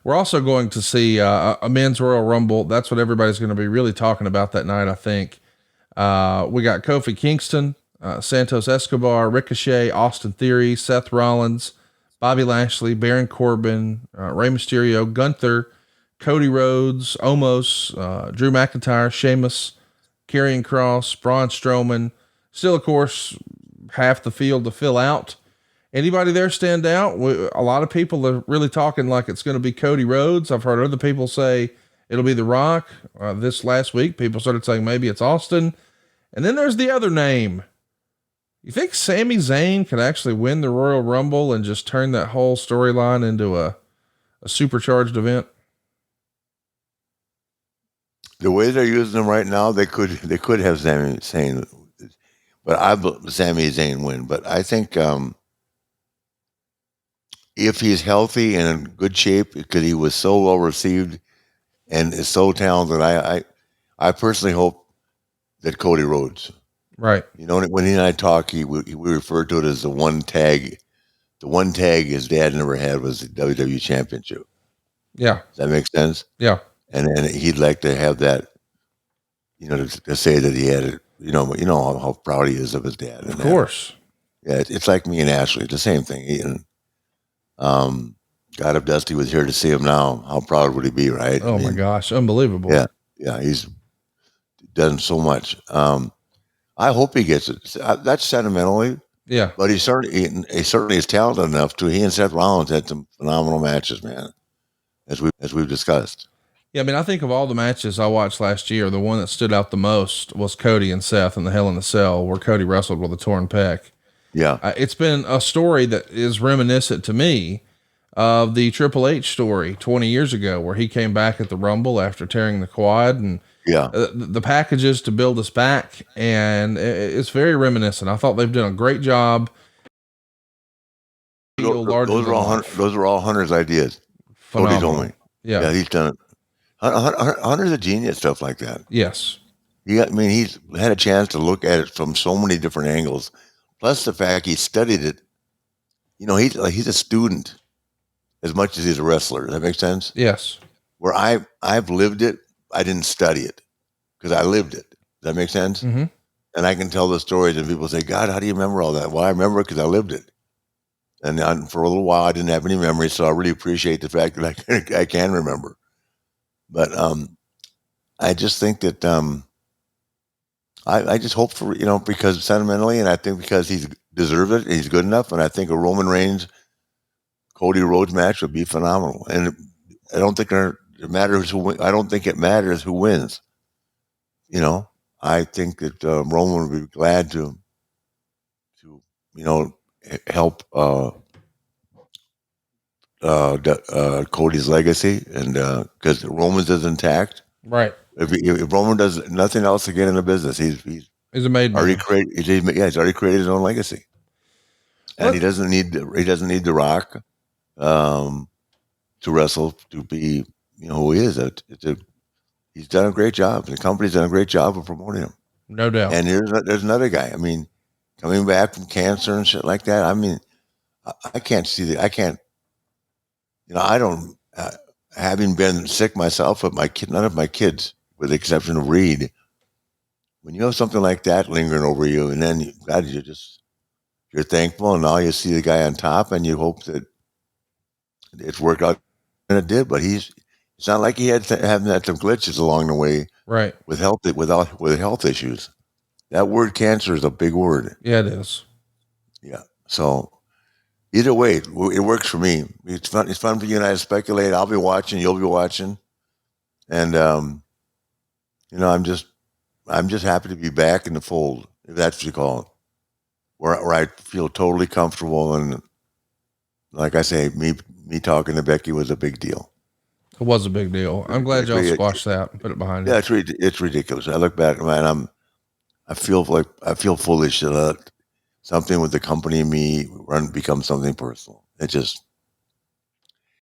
We're also going to see a men's Royal Rumble. That's what everybody's going to be really talking about that night, I think. We got Kofi Kingston, Santos Escobar, Ricochet, Austin Theory, Seth Rollins, Bobby Lashley, Baron Corbin, Rey Mysterio, Gunther, Cody Rhodes, Omos, Drew McIntyre, Sheamus, Karrion Kross, Braun Strowman. Still, of course, half the field to fill out. Anybody there stand out? A lot of people are really talking like it's going to be Cody Rhodes. I've heard other people say it'll be The Rock. This last week, people started saying maybe it's Austin. And then there's the other name. You think Sami Zayn could actually win the Royal Rumble and just turn that whole storyline into a supercharged event? The way they're using him right now, they could have Sami Zayn, but Sami Zayn win. But I think if he's healthy and in good shape, because he was so well received and is so talented, I personally hope that Cody Rhodes. Right. When he and I talk, we refer to it as the one tag. The one tag his dad never had was the WWE Championship. Yeah. Does that make sense? Yeah. And then he'd like to have that, to say that he had it. How proud he is of his dad. Of course. Yeah, it's like me and Ashley, the same thing. God, if Dusty was here to see him now, how proud would he be, right? Oh my gosh, unbelievable. Yeah, he's done so much. I hope he gets it. That's sentimentally. Yeah. But he certainly is talented enough to. He and Seth Rollins had some phenomenal matches, man, as we've discussed. Yeah, I mean, I think of all the matches I watched last year, the one that stood out the most was Cody and Seth in the Hell in a Cell, where Cody wrestled with a torn pec. Yeah. It's been a story that is reminiscent to me of the Triple H story 20 years ago, where he came back at the Rumble after tearing the quad, and the packages to build us back. And it's very reminiscent. I thought they've done a great job. Those are all Hunter's ideas. Phenomenal. Cody's only. Yeah, he's done it. Hunter's a genius, stuff like that. Yes. He's had a chance to look at it from so many different angles. Plus the fact he studied it. He's a student as much as he's a wrestler. Does that make sense? Yes. Where I've lived it, I didn't study it because I lived it. Does that make sense? Mm-hmm. And I can tell the stories, and people say, God, how do you remember all that? Well, I remember it because I lived it. And for a little while, I didn't have any memory, so I really appreciate the fact that I can remember. But I just think that I just hope for, because sentimentally, and I think because he's deserved it, he's good enough, and I think a Roman Reigns Cody Rhodes match would be phenomenal. And I don't think it matters who wins. I think that Roman would be glad to help Cody's legacy, and because Roman's is intact. Right. If Roman does nothing else again in the business, he's a made man. He's already created his own legacy, and he doesn't need The Rock to wrestle to be who he is. He's done a great job. The company's done a great job of promoting him. No doubt. And there's another guy. Coming back from cancer and shit like that. I can't see that. I can't. I don't. Having been sick myself, but none of my kids, with the exception of Reed, when you have something like that lingering over you, and then you're thankful, and now you see the guy on top, and you hope that it's worked out, and it did. But it's not like he hadn't had some glitches along the way, right? With health issues. That word cancer is a big word. Yeah, it is. Yeah. So either way, it works for me. It's fun. It's fun for you and I to speculate. I'll be watching. You'll be watching, and I'm just happy to be back in the fold, if that's what you call it, where I feel totally comfortable. And like I say, me talking to Becky was a big deal. It was a big deal. I'm glad y'all squashed that and put it behind you. Yeah, it's ridiculous. I look back, man. I feel foolish that something with the company and me become something personal. It just